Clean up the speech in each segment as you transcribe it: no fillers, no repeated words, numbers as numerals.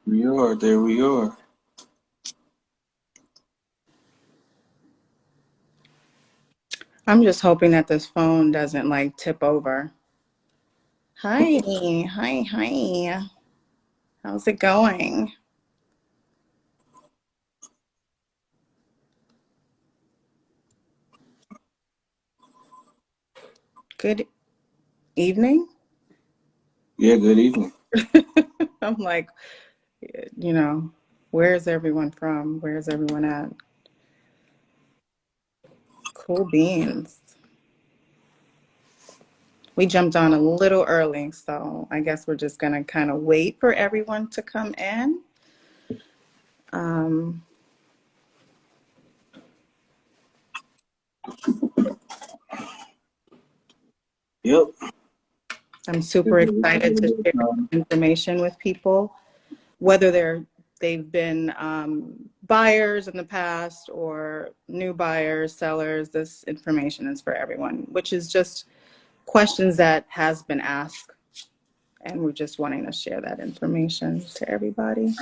There we are. There we are. I'm just hoping that this phone doesn't like tip over. Hi, hi. How's it going? Good evening? Yeah, good evening. I'm like, you know, where's everyone from? Where's everyone at? Cool beans. We jumped on a little early, so I guess we're just gonna kind of wait for everyone to come in. Um, Yep. I'm super excited to share information with people, whether they've been buyers in the past or new buyers, sellers. This information is for everyone, which is just questions that has been asked, and we're just wanting to share that information to everybody.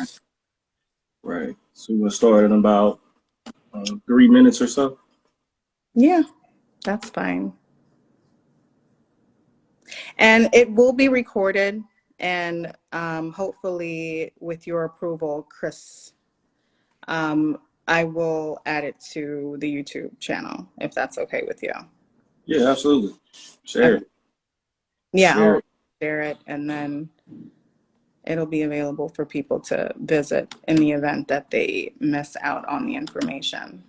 Right. So we're gonna start in about 3 minutes or so. Yeah, that's fine. And it will be recorded, and hopefully with your approval, Chris, I will add it to the YouTube channel if that's okay with you. Yeah, absolutely. Share Okay. it. Yeah, Share I'll it. share it, and then it'll be available for people to visit in the event that they miss out on the information.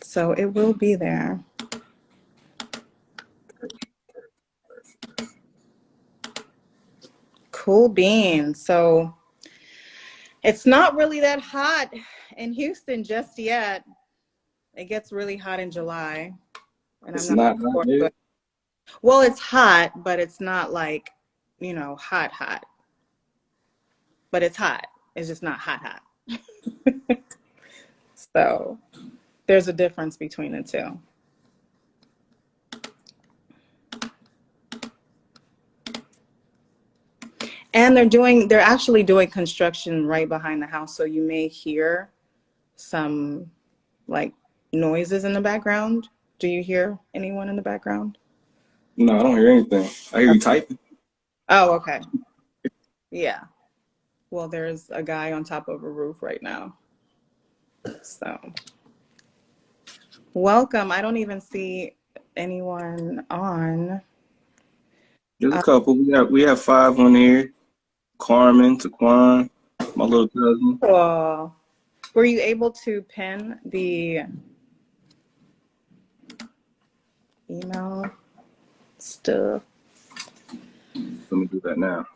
So it will be there. Cool beans. So it's not really that hot in Houston just yet. It gets really hot in July, and I'm It's not not hot sure, there. but well, it's hot, but it's not like, hot. But it's hot. It's just not hot. So there's a difference between the two. And they're actually doing construction right behind the house, so you may hear some like noises in the background. Do you hear anyone in the background? No, I don't hear anything. I hear you typing. Oh, okay. Yeah. Well, there's a guy on top of a roof right now. So, welcome. I don't even see anyone on. There's a couple. We have five on here. Carmen, Taquan, my little cousin. Oh, were you able to pin the email stuff? Let me do that now.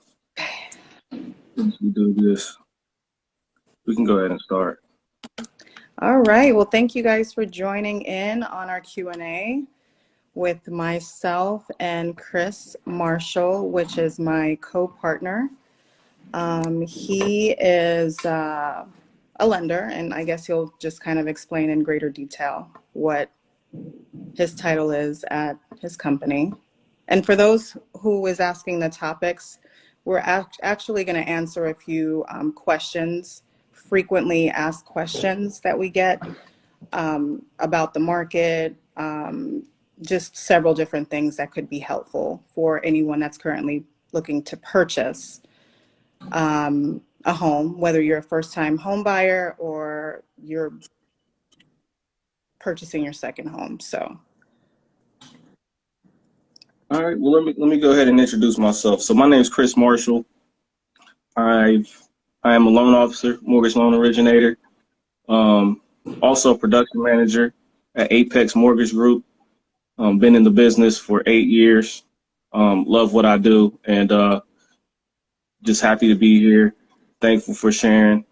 Once we do this, we can go ahead and start. All right. Well, thank you guys for joining in on our Q&A with myself and Chris Marshall, which is my co-partner. He is a lender, and I guess he'll just kind of explain in greater detail what his title is at his company. And for those who is asking the topics, we're actually going to answer a few questions, frequently asked questions that we get about the market, just several different things that could be helpful for anyone that's currently looking to purchase a home, whether you're a first-time home buyer or you're purchasing your second home. So, All right. Well, let me go ahead and introduce myself. So my name is Chris Marshall. I I am a loan officer, mortgage loan originator, um, also a production manager at Apex Mortgage Group. Been in the business for 8 years. Love what I do, and just happy to be here. Thankful for Sharon.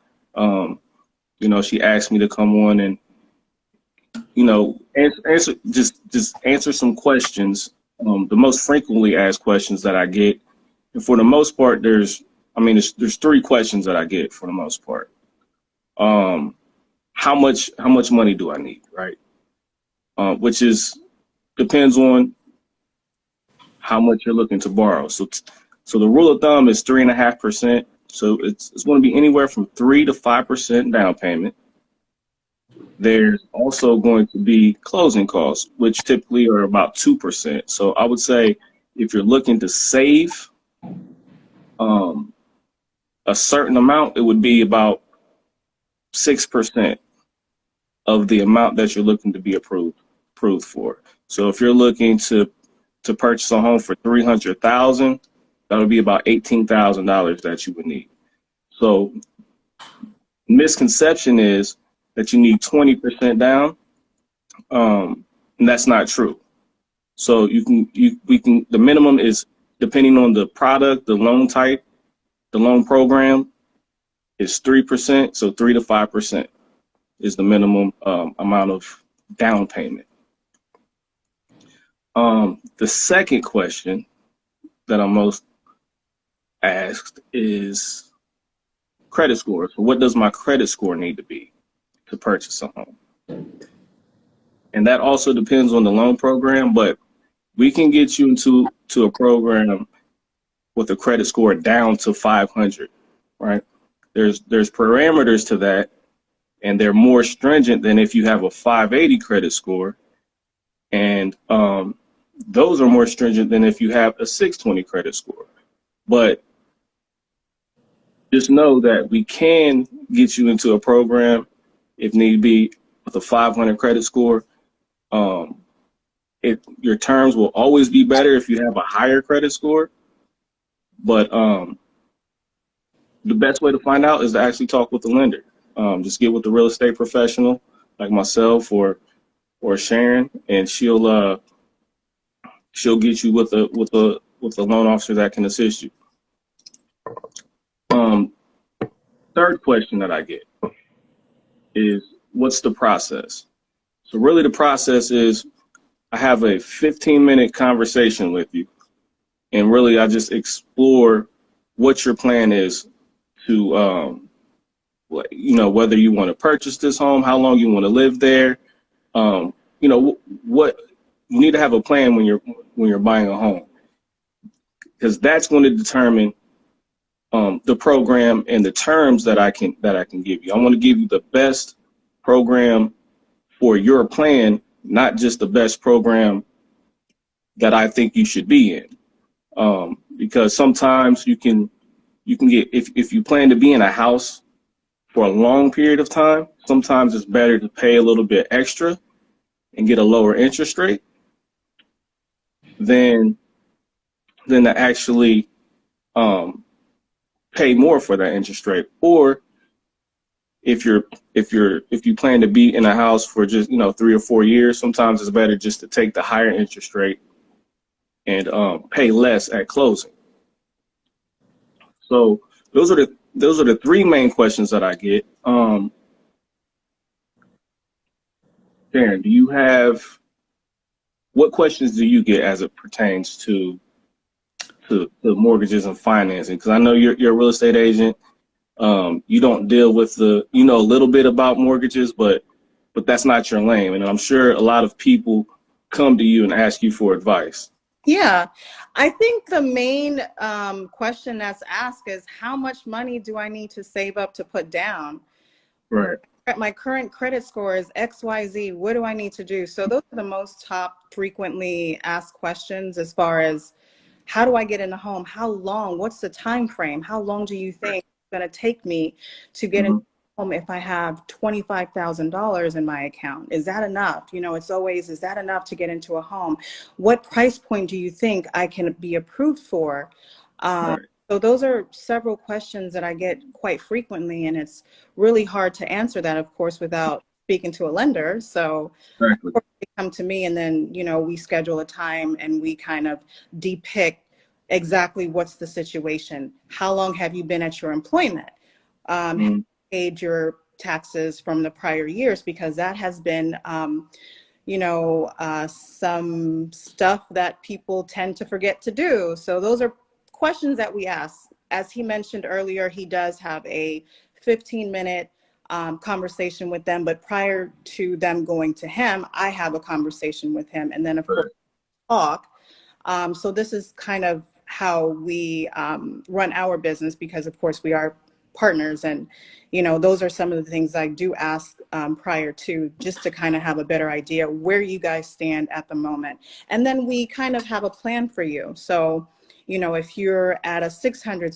She asked me to come on and just answer some questions. The most frequently asked questions that I get, and for the most part, there's three questions that I get for the most part. Um, how much money do I need, right? Which is depends on how much you're looking to borrow. So the rule of thumb is 3.5%. So it's going to be anywhere from 3 to 5% down payment. There's also going to be closing costs, which typically are about 2%. So I would say if you're looking to save a certain amount, it would be about 6% of the amount that you're looking to be approved for. So if you're looking to purchase a home for $300,000, that would be about $18,000 that you would need. So misconception is that you need 20% down, and that's not true. So the minimum is, depending on the product, the loan type, the loan program, is 3%. So 3 to 5% is the minimum amount of down payment. The second question that I'm most asked is credit score. So what does my credit score need to be to purchase a home? And that also depends on the loan program, but we can get you into a program with a credit score down to 500, right? There's parameters to that, and they're more stringent than if you have a 580 credit score, and those are more stringent than if you have a 620 credit score. But just know that we can get you into a program, if need be, with a 500 credit score. Your terms will always be better if you have a higher credit score. But the best way to find out is to actually talk with the lender. Just get with the real estate professional like myself or Sharon, and she'll get you with a loan officer that can assist you. Third question that I get is, what's the process? So really the process is, I have a 15-minute conversation with you, and really I just explore what your plan is to, whether you want to purchase this home, how long you want to live there. What you need to have a plan when you're buying a home, because that's going to determine the program and the terms that I can give you. I want to give you the best program for your plan, not just the best program that I think you should be in. Because sometimes you can get, if you plan to be in a house for a long period of time, sometimes it's better to pay a little bit extra and get a lower interest rate than to actually pay more for that interest rate. Or if you plan to be in a house for just 3 or 4 years, sometimes it's better just to take the higher interest rate and pay less at closing. So those are the three main questions that I get. Darren, what questions do you get as it pertains to mortgages and financing? Because I know you're a real estate agent. You don't deal with a little bit about mortgages, but that's not your lane. And I'm sure a lot of people come to you and ask you for advice. Yeah, I think the main question that's asked is, how much money do I need to save up to put down? Right. My current credit score is XYZ. What do I need to do? So those are the most top frequently asked questions, as far as, how do I get in a home? How long? What's the time frame? How long do you think it's going to take me to get in a home if I have $25,000 in my account? Is that enough? It's always, is that enough to get into a home? What price point do you think I can be approved for? Right. So those are several questions that I get quite frequently, and it's really hard to answer that, of course, without speaking to a lender. So Exactly. they come to me, and then, we schedule a time and we kind of depict exactly what's the situation. How long have you been at your employment? Have you paid your taxes from the prior years? Because that has been, some stuff that people tend to forget to do. So those are questions that we ask. As he mentioned earlier, he does have a 15-minute conversation with them, but prior to them going to him, I have a conversation with him, and then of course talk. So this is kind of how we run our business, because of course we are partners, and those are some of the things I do ask prior to, just to kind of have a better idea where you guys stand at the moment. And then we kind of have a plan for you. So if you're at a 600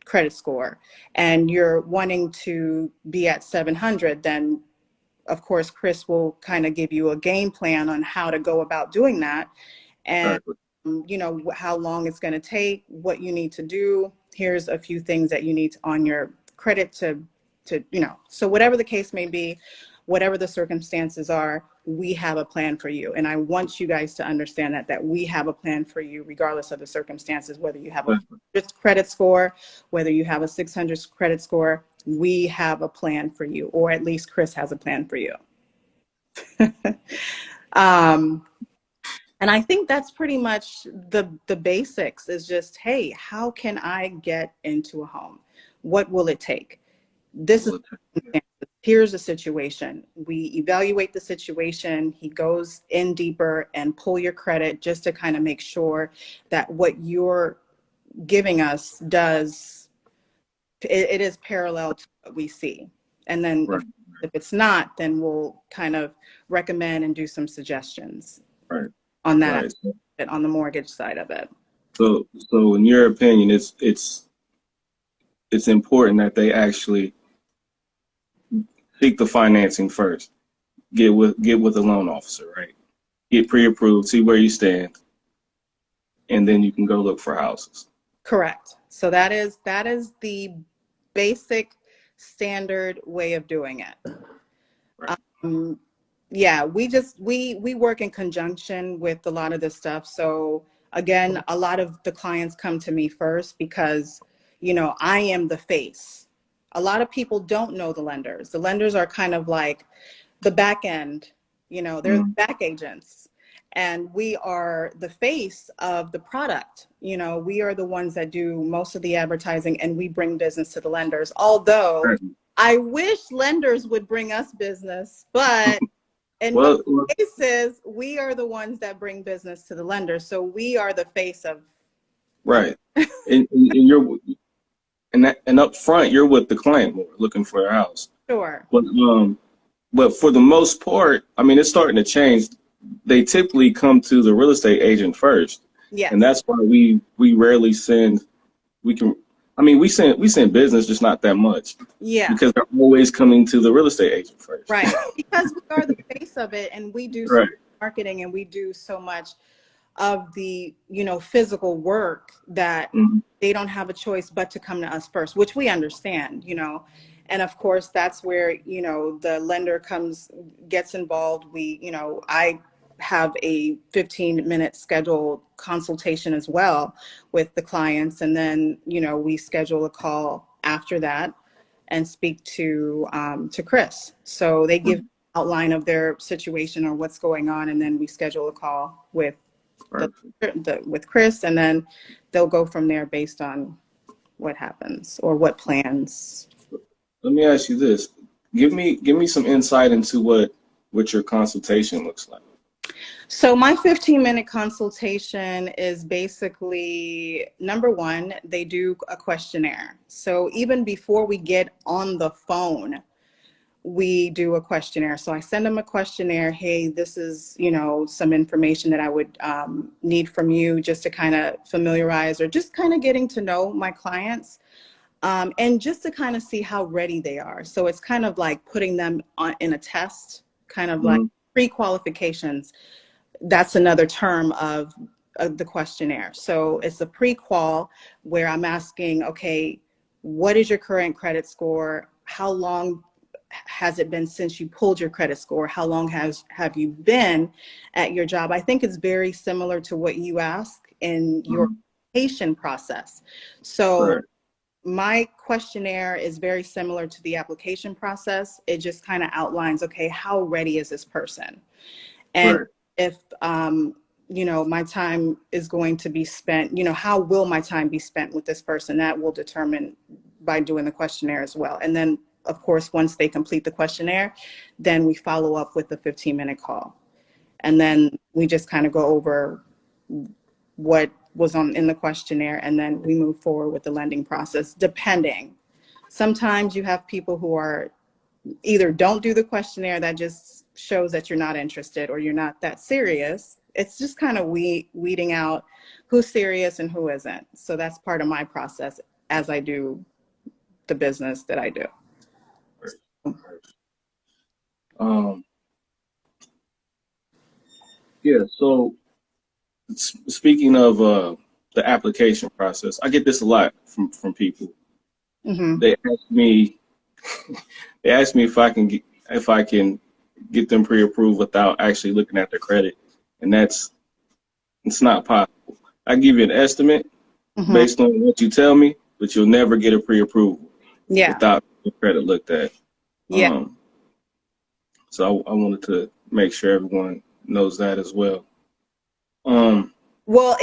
credit score and you're wanting to be at 700, then of course Chris will kind of give you a game plan on how to go about doing that, and how long it's going to take, what you need to do. Here's a few things that you need on your credit to so whatever the case may be, whatever the circumstances are, we have a plan for you. And I want you guys to understand that we have a plan for you regardless of the circumstances, whether you have a 400 credit score, whether you have a 600 credit score, we have a plan for you, or at least Chris has a plan for you. And I think that's pretty much the basics, is just, hey, how can I get into a home? What will it take? Here's a situation. We evaluate the situation. He goes in deeper and pull your credit just to kind of make sure that what you're giving us it is parallel to what we see. And then if it's not, then we'll kind of recommend and do some suggestions on that, on the mortgage side of it. So in your opinion, it's important that they actually seek the financing first. Get with a loan officer, right? Get pre-approved, see where you stand, and then you can go look for houses. Correct. So that is the basic standard way of doing it. Yeah, we work in conjunction with a lot of this stuff. So again, a lot of the clients come to me first because, I am the face. A lot of people don't know the lenders. The lenders are kind of like the back end, they're the back agents. And we are the face of the product. We are the ones that do most of the advertising, and we bring business to the lenders. Although I wish lenders would bring us business, but in most cases, we are the ones that bring business to the lenders. So we are the face of. Right. and you're, and up front, you're with the client more, looking for a house. Sure. But for the most part, I mean, it's starting to change. They typically come to the real estate agent first. Yeah. And that's why we rarely send. We send business, just not that much. Yeah. Because they're always coming to the real estate agent first. Right. Because we are the face of it, and we do so much marketing, and we do so much of the physical work that they don't have a choice but to come to us first, which we understand. And of course, that's where the lender gets involved. I have a 15-minute scheduled consultation as well with the clients, and then we schedule a call after that and speak to Chris. So they give an outline of their situation or what's going on, and then we schedule a call with with Chris, and then they'll go from there based on what happens or what plans. Let me ask you this: give me some insight into what your consultation looks like. So my 15-minute consultation is basically, number one, they do a questionnaire. So even before we get on the phone, we do a questionnaire. So I send them a questionnaire. Hey, this is, some information that I would need from you, just to kind of familiarize, or just kind of getting to know my clients, and just to kind of see how ready they are. So it's kind of like putting them in a test, kind of like pre-qualifications. That's another term of the questionnaire. So it's a pre-qual where I'm asking, okay, what is your current credit score? How long has it been since you pulled your credit score? How long have you been at your job? I think it's very similar to what you ask in your application process. So my questionnaire is very similar to the application process. It just kind of outlines, okay, how ready is this person? And if, my time is going to be spent, how will my time be spent with this person? That will determine by doing the questionnaire as well. And then, of course, once they complete the questionnaire, then we follow up with the 15-minute call. And then we just kind of go over what was in the questionnaire, and then we move forward with the lending process, depending. Sometimes you have people who are either don't do the questionnaire, that just shows that you're not interested or you're not that serious. It's just kind of weeding out who's serious and who isn't. So that's part of my process as I do the business that I do. Yeah, so speaking of the application process, I get this a lot from people. Mm-hmm. They ask me if I can get them pre-approved without actually looking at their credit, and it's not possible. I give you an estimate based on what you tell me, but you'll never get a pre-approval without the credit looked at. Yeah. So I wanted to make sure everyone knows that as well. Well,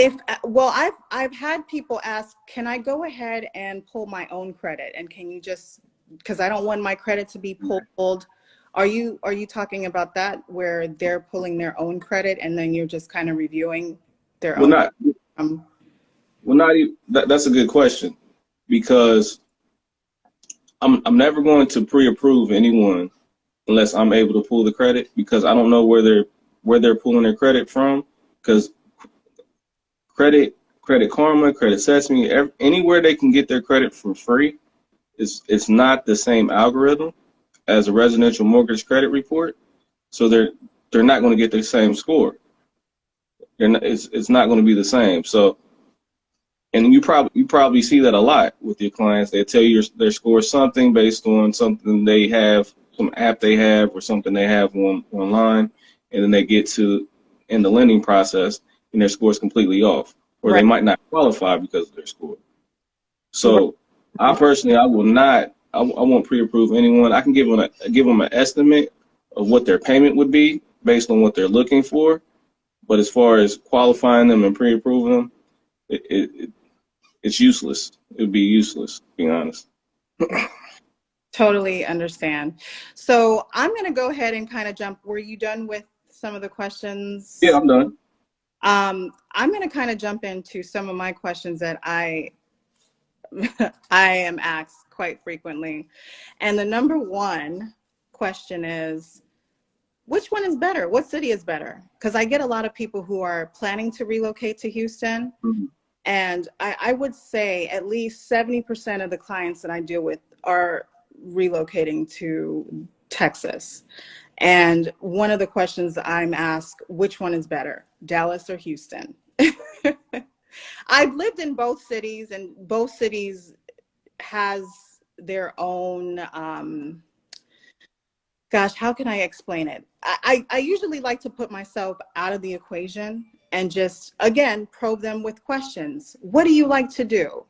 I've had people ask, can I go ahead and pull my own credit? And can you just, because I don't want my credit to be pulled. Are you talking about that, where they're pulling their own credit and then you're just kind of reviewing their own? Not even, that's a good question, because I'm never going to pre-approve anyone unless I'm able to pull the credit, because I don't know where they're pulling their credit from, because Credit Karma, Credit Sesame, anywhere they can get their credit for free, it's not the same algorithm as a residential mortgage credit report. So they're not going to get the same score. It's not going to be the same. So, and you probably see that a lot with your clients. They tell you their score is something based on something they have, some app they have, or something they have online, and then they get to in the lending process, and their score is completely off, or they might not qualify because of their score. So I personally, I won't pre-approve anyone. I can give them an estimate of what their payment would be based on what they're looking for. But as far as qualifying them and pre-approving them, it's useless. It would be useless, to be honest. Totally understand. So I'm going to go ahead and kind of jump. Were you done with some of the questions? Yeah, I'm done. I'm going to kind of jump into some of my questions that I am asked quite frequently. And the number one question is, which one is better? What city is better? Because I get a lot of people who are planning to relocate to Houston. Mm-hmm. And I would say at least 70% of the clients that I deal with are relocating to Texas. And one of the questions I'm asked, which one is better, Dallas or Houston? I've lived in both cities, and both cities has their own, gosh, how can I explain it? I usually like to put myself out of the equation and just, again, probe them with questions. What do you like to do?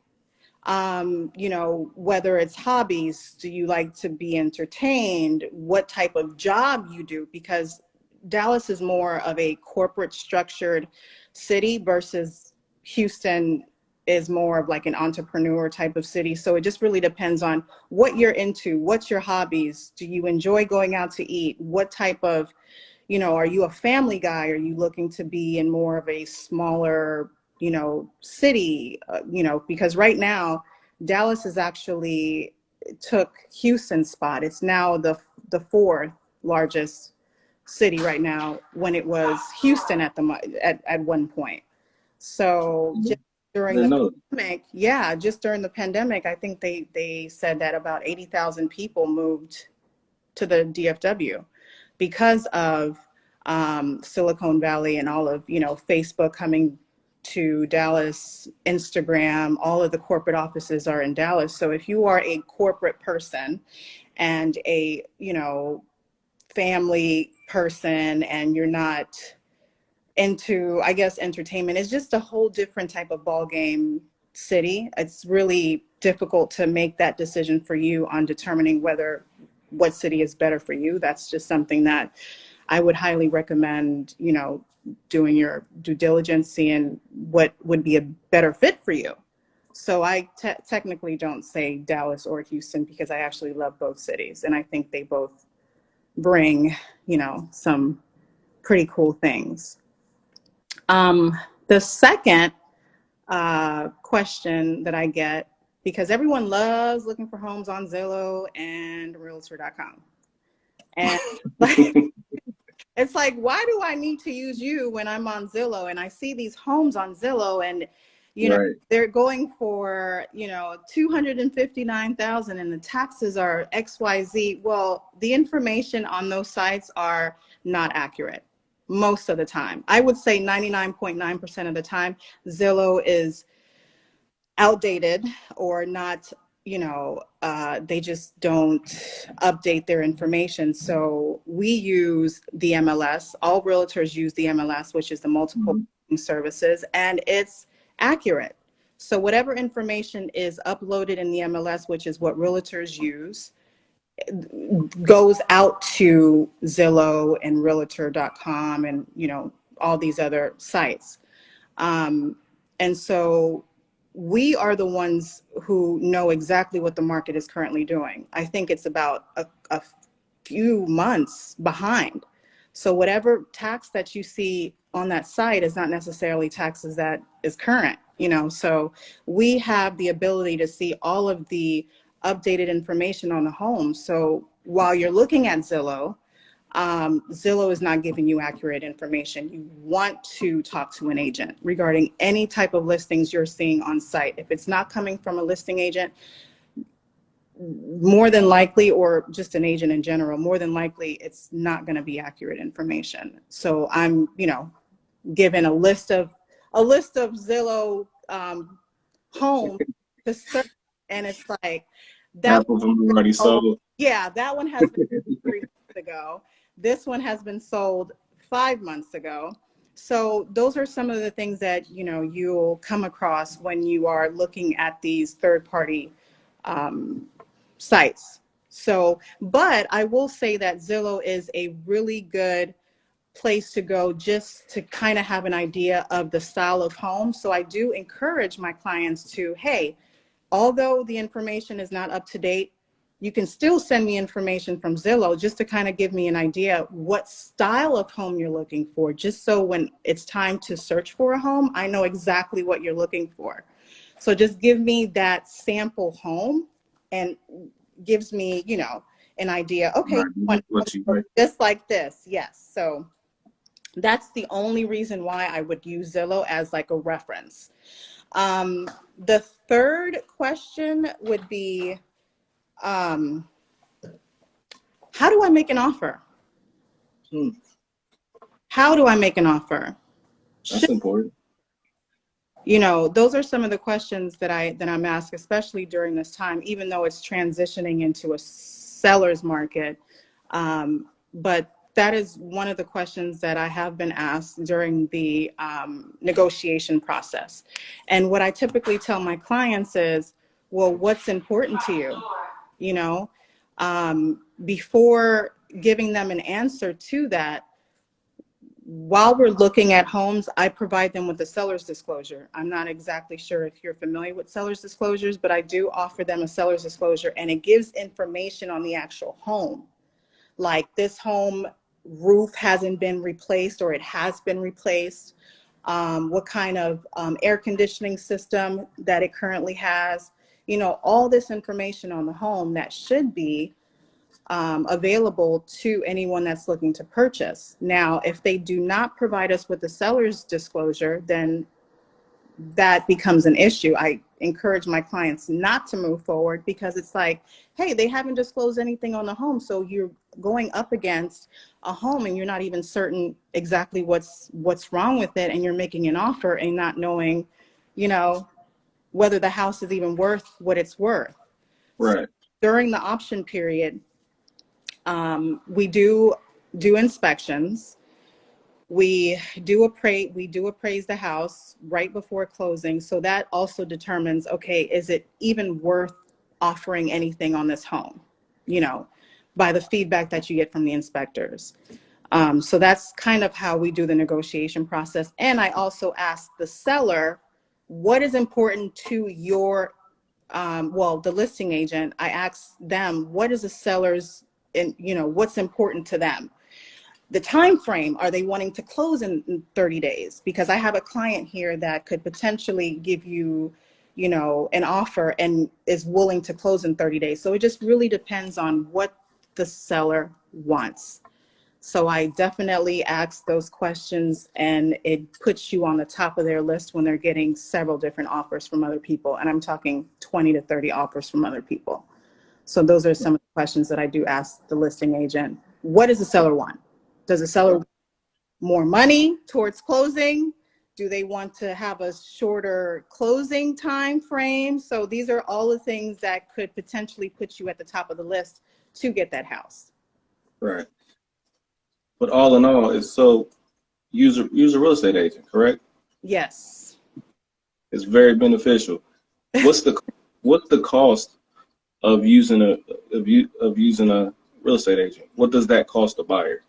Whether it's hobbies, do you like to be entertained? What type of job you do? Because Dallas is more of a corporate structured city versus Houston is more of like an entrepreneur type of city. So it just really depends on what you're into. What's your hobbies? Do you enjoy going out to eat? What type of, are you a family guy? Are you looking to be in more of a smaller, city, because right now Dallas is actually took Houston's spot. It's now the fourth largest city right now, when it was Houston at one point. So just during the pandemic, just during the pandemic, I think they said that about 80,000 people moved to the DFW because of Silicon Valley and all of, Facebook coming to Dallas, Instagram, all of the corporate offices are in Dallas. So if you are a corporate person and a, family person, and you're not into, I guess, entertainment, it's just a whole different type of ball game city. It's really difficult to make that decision for you on determining what city is better for you. That's just something that I would highly recommend, doing your due diligence, seeing what would be a better fit for you. So I technically don't say Dallas or Houston, because I actually love both cities. And I think they both bring, some pretty cool things. The second question that I get, because everyone loves looking for homes on Zillow and Realtor.com. And it's like, why do I need to use you when I'm on Zillow and I see these homes on Zillow and, you know, Right. they're going for, you know, 259,000 and the taxes are XYZ. Well, the information on those sites are not accurate most of the time. I would say 99.9% of the time, Zillow is outdated or not, you know, they just don't update their information. So we use the MLS. All realtors use the MLS, which is the multiple services, and it's accurate. So whatever information is uploaded in the MLS, which is what realtors use, goes out to Zillow and Realtor.com and, you know, all these other sites. And so we are the ones who know exactly what the market is currently doing. I think it's about a few months behind. So whatever tax that you see on that site is not necessarily taxes that is current, you know. So we have the ability to see all of the updated information on the home. So while you're looking at Zillow, Zillow is not giving you accurate information. You want to talk to an agent regarding any type of listings you're seeing on site. If it's not coming from a listing agent, more than likely, or just an agent in general, more than likely, it's not going to be accurate information. So I'm, you know, given a list of Zillow homes to search, and it's like that. Half of them already sold. Yeah, that one has been 3 months ago. This one has been sold 5 months ago. So those are some of the things that, you know, you'll come across when you are looking at these third-party sites. So, but I will say that Zillow is a really good place to go just to kind of have an idea of the style of home. So I do encourage my clients to, hey, although the information is not up to date, you can still send me information from Zillow just to kind of give me an idea what style of home you're looking for, just so when it's time to search for a home, I know exactly what you're looking for. So just give me that sample home and gives me, you know, an idea. Okay, Right. What you like. just like this. Yes. So that's the only reason why I would use Zillow as like a reference. The third question would be, how do I make an offer? How do I make an offer? That's important. You know, those are some of the questions that I'm asked, especially during this time, even though it's transitioning into a seller's market. But that is one of the questions that I have been asked during the negotiation process. And what I typically tell my clients is, well, what's important to you? You know, before giving them an answer to that, while we're looking at homes, I provide them with a seller's disclosure. I'm not exactly sure if you're familiar with seller's disclosures, but I do offer them a seller's disclosure, and it gives information on the actual home. Like, this home roof hasn't been replaced or it has been replaced, what kind of air conditioning system that it currently has, you know, all this information on the home that should be available to anyone that's looking to purchase. Now, if they do not provide us with the seller's disclosure, then that becomes an issue. I encourage my clients not to move forward, because it's like, hey, they haven't disclosed anything on the home. So you're going up against a home and you're not even certain exactly what's wrong with it. And you're making an offer and not knowing, you know, whether the house is even worth what it's worth. Right. So during the option period, we do inspections. We do appraise the house right before closing. So that also determines, okay, is it even worth offering anything on this home? You know, by the feedback that you get from the inspectors. So that's kind of how we do the negotiation process. And I also ask the seller, what is important to your, the listing agent, I ask them, what is the seller's, and you know, what's important to them? the time frame. Are they wanting to close in 30 days? Because I have a client here that could potentially give you, you know, an offer and is willing to close in 30 days. So it just really depends on what the seller wants. So I definitely ask those questions, and it puts you on the top of their list when they're getting several different offers from other people. And I'm talking 20 to 30 offers from other people. So those are some of the questions that I do ask the listing agent. What does the seller want? Does the seller want more money towards closing? Do they want to have a shorter closing time frame? So these are all the things that could potentially put you at the top of the list to get that house. Right. But all in all, it's so use a real estate agent, correct? Yes. It's very beneficial. What's the cost of using a real estate agent? What does that cost the buyer?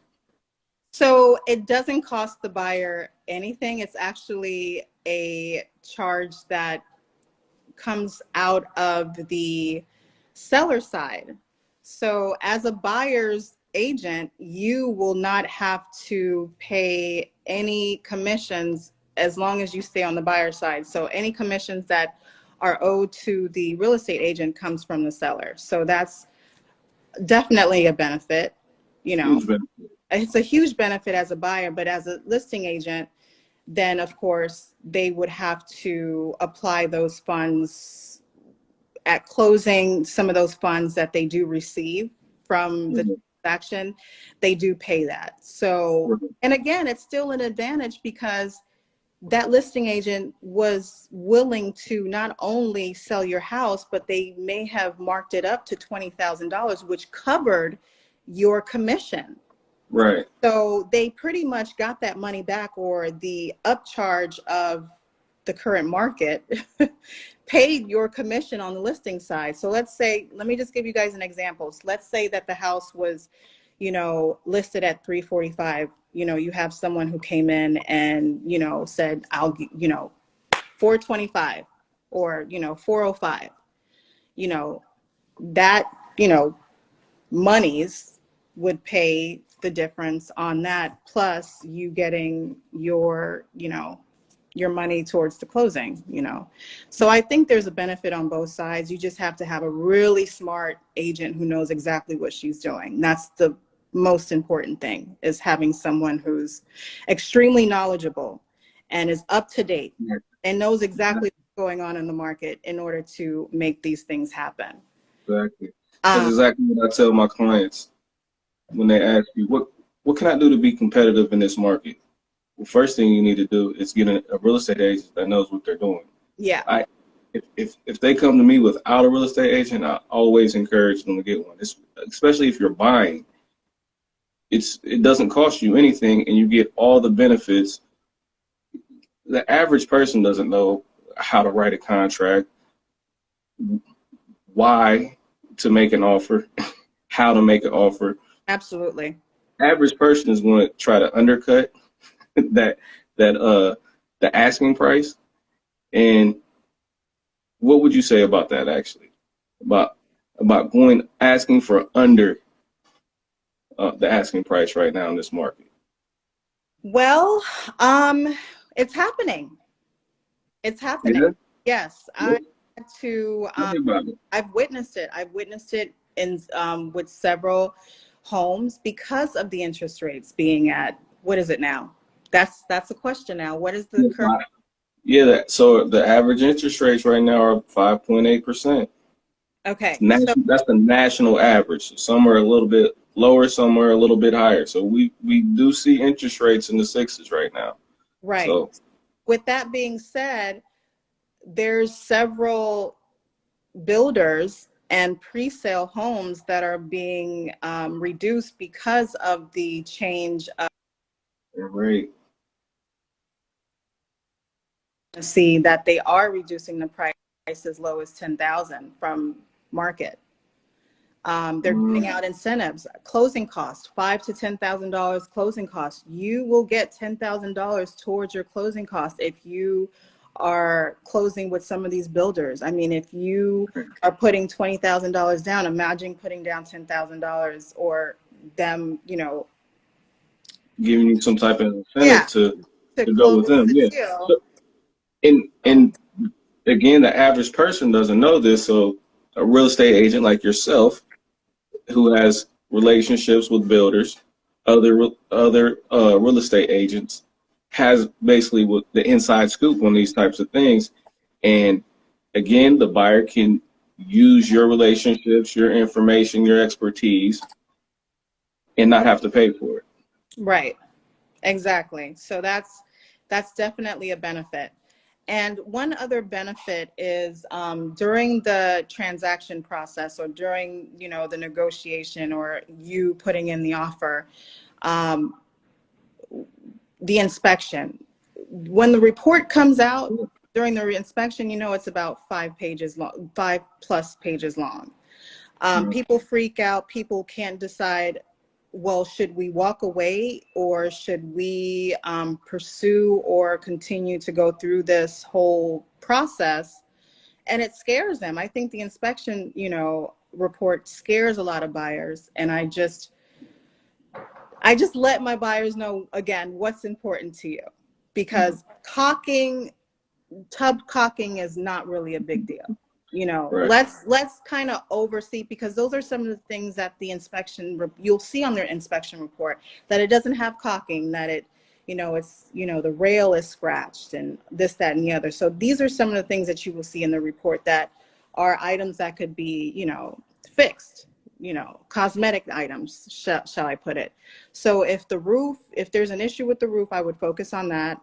So it doesn't cost the buyer anything. It's actually a charge that comes out of the seller side. So as a buyer's agent, you will not have to pay any commissions as long as you stay on the buyer side. So any commissions that are owed to the real estate agent comes from the seller. So that's definitely a benefit. You know, Huge benefit. it's a huge benefit as a buyer, but as a listing agent, then of course they would have to apply those funds at closing. Some of those funds that they do receive from the transaction, they do pay that. So, and again, it's still an advantage because that listing agent was willing to not only sell your house, but they may have marked it up to $20,000, which covered your commission. Right. So they pretty much got that money back, or the upcharge of the current market paid your commission on the listing side. So let's say, let me just give you guys an example. So let's say that the house was, you know, listed at 345. You know, you have someone who came in and, you know, said, I'll, you know, 425 or, you know, 405, you know, that, you know, monies would pay the difference on that, plus you getting your, you know, your money towards the closing, you know. So I think there's a benefit on both sides. You just have to have a really smart agent who knows exactly what she's doing. That's the most important thing, is having someone who's extremely knowledgeable and is up to date and knows exactly what's going on in the market in order to make these things happen. Exactly. That's exactly what I tell my clients when they ask me, what can I do to be competitive in this market? The first thing you need to do is get a real estate agent that knows what they're doing. Yeah. If they come to me without a real estate agent, I always encourage them to get one. Especially if you're buying, it doesn't cost you anything, and you get all the benefits. The average person doesn't know how to write a contract, why to make an offer, how to make an offer. Absolutely. Average person is going to try to undercut the asking price. And what would you say about that, actually, about asking for under the asking price right now in this market? Well, it's happening. It's happening. Yes, I had to. I've witnessed it. I've witnessed it in with several homes because of the interest rates being at, what is it now? That's the question now. What is the current? Yeah, so the average interest rates right now are 5.8%. Okay. That's the national average. Some are a little bit lower, some are a little bit higher. So we do see interest rates in the sixes right now. Right. So, with that being said, there's several builders and pre-sale homes that are being reduced because of the change of right. See that they are reducing the price as low as 10,000 from market. They're giving out incentives, closing costs, $5,000 to $10,000 closing costs. You will get $10,000 towards your closing costs if you are closing with some of these builders. I mean, if you are putting $20,000 down, imagine putting down $10,000 or them, you know, giving you some type of Yeah, incentive to to go close with them. the Yeah. deal. So, and again, the average person doesn't know this. So a real estate agent like yourself, who has relationships with builders, other real estate agents, has basically what the inside scoop on these types of things. And again, the buyer can use your relationships, your information, your expertise, and not have to pay for it. Right. Exactly. So that's definitely a benefit. And one other benefit is during the transaction process or during, you know, the negotiation or you putting in the offer, um, the inspection. When the report comes out during the inspection, you know, it's about 5 pages long, 5+ pages long. People freak out. People can't decide, well, should we walk away or should we pursue or continue to go through this whole process? And it scares them. I think the inspection, you know, report scares a lot of buyers. And I just let my buyers know, again, what's important to you, because tub caulking is not really a big deal. You know, Right. let's kind of oversee, because those are some of the things that the you'll see on their inspection report, that it doesn't have caulking, that it, you know, it's, you know, the rail is scratched and this, that, and the other. So these are some of the things that you will see in the report that are items that could be, you know, fixed, you know, cosmetic items, shall I put it. So if there's an issue with the roof, I would focus on that.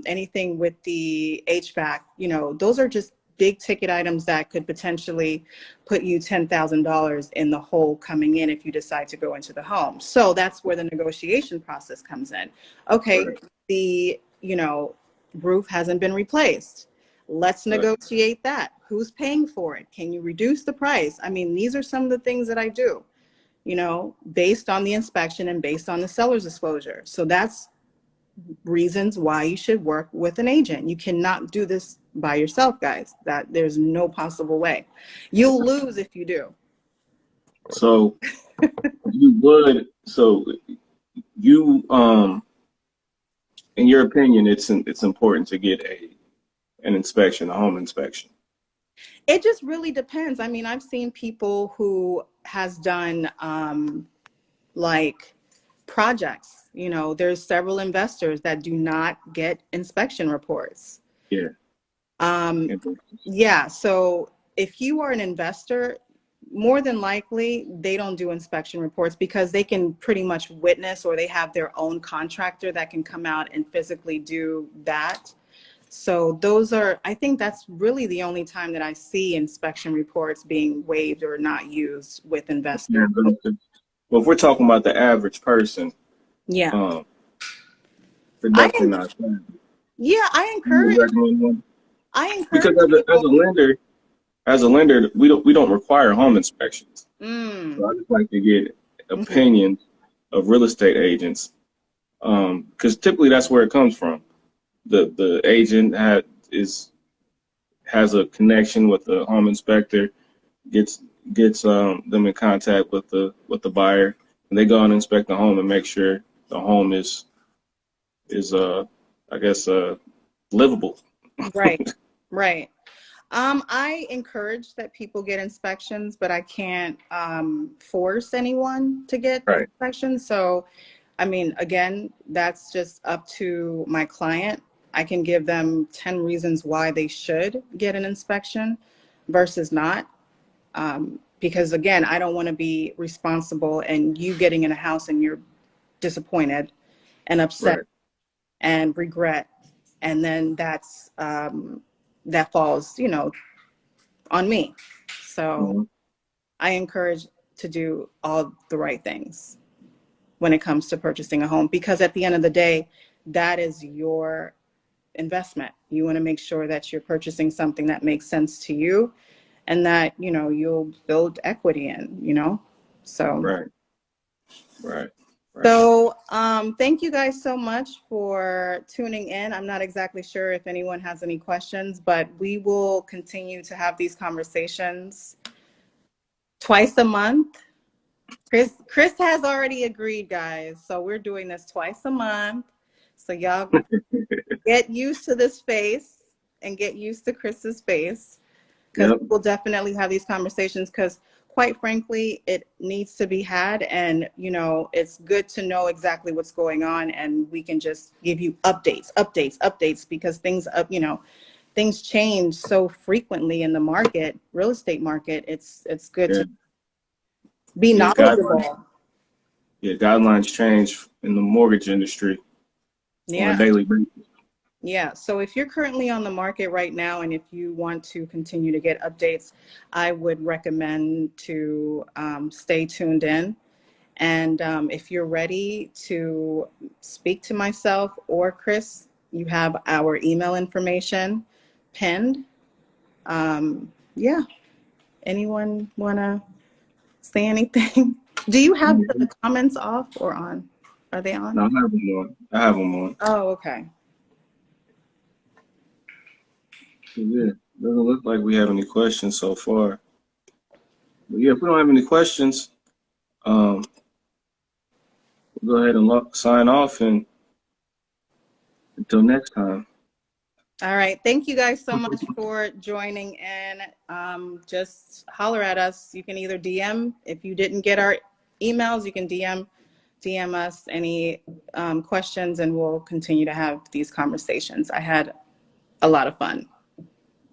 Anything with the HVAC, you know, those are just big ticket items that could potentially put you $10,000 in the hole coming in if you decide to go into the home. So that's where the negotiation process comes in. Okay, Right. the, you know, roof hasn't been replaced. Let's Right. negotiate that. Who's paying for it? Can you reduce the price? I mean, these are some of the things that I do, you know, based on the inspection and based on the seller's disclosure. So that's reasons why you should work with an agent. You cannot do this by yourself, guys. That there's no possible way. You'll lose if you do. So you in your opinion, it's important to get an inspection, a home inspection. It just really depends. I mean, I've seen people who has done like projects. You know, there's several investors that do not get inspection reports. Yeah. Um, yeah, so if you are an investor, more than likely they don't do inspection reports because they can pretty much witness, or they have their own contractor that can come out and physically do that. So those are, I think that's really the only time that I see inspection reports being waived or not used with investors. Well, if we're talking about the average person, Yeah. um, I, production not standard, yeah, you would recommend one? I Because encourage people. as a lender, we don't require home inspections. Mm, So I just like to get mhm. opinions of real estate agents, because typically that's where it comes from. The agent has a connection with the home inspector, gets them in contact with the buyer, and they go and inspect the home and make sure the home is I guess livable. Right, right. I encourage that people get inspections, but I can't force anyone to get Right. inspections. So, I mean, again, that's just up to my client. I can give them 10 reasons why they should get an inspection versus not. Because again, I don't want to be responsible and you getting in a house and you're disappointed and upset Right. and regret. And then that falls, you know, on me. So Mhm. I encourage to do all the right things when it comes to purchasing a home, because at the end of the day, that is your investment. You want to make sure that you're purchasing something that makes sense to you and that, you know, you'll build equity in, you know? So, Right. Right. Right. thank you guys so much for tuning in. I'm not exactly sure if anyone has any questions, but we will continue to have these conversations twice a month. Chris has already agreed, guys. So we're doing this twice a month. So y'all get used to this face and get used to Chris's face, because Yep. we'll definitely have these conversations, because quite frankly, it needs to be had. And, you know, it's good to know exactly what's going on, and we can just give you updates, because things up, you know, things change so frequently in the market, real estate market. It's good Yeah. to be Yeah. knowledgeable. Guidelines change in the mortgage industry on a Yeah. daily basis. Yeah. So if you're currently on the market right now, and if you want to continue to get updates, I would recommend to stay tuned in. And if you're ready to speak to myself or Chris, you have our email information pinned. Yeah. Anyone want to say anything? Do you have the comments off or on? Are they on? No, I have them on. I have them on. Oh, okay. Yeah. Doesn't look like we have any questions so far. But yeah, if we don't have any questions, we'll go ahead and sign off, and until next time. All right. Thank you guys so much for joining in. Just holler at us. You can either DM, if you didn't get our emails, you can DM us any questions, and we'll continue to have these conversations. I had a lot of fun.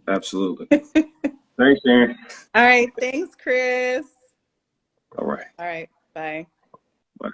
Absolutely. Thanks, Aaron. All right. Thanks, Chris. All right. All right. Bye. Bye.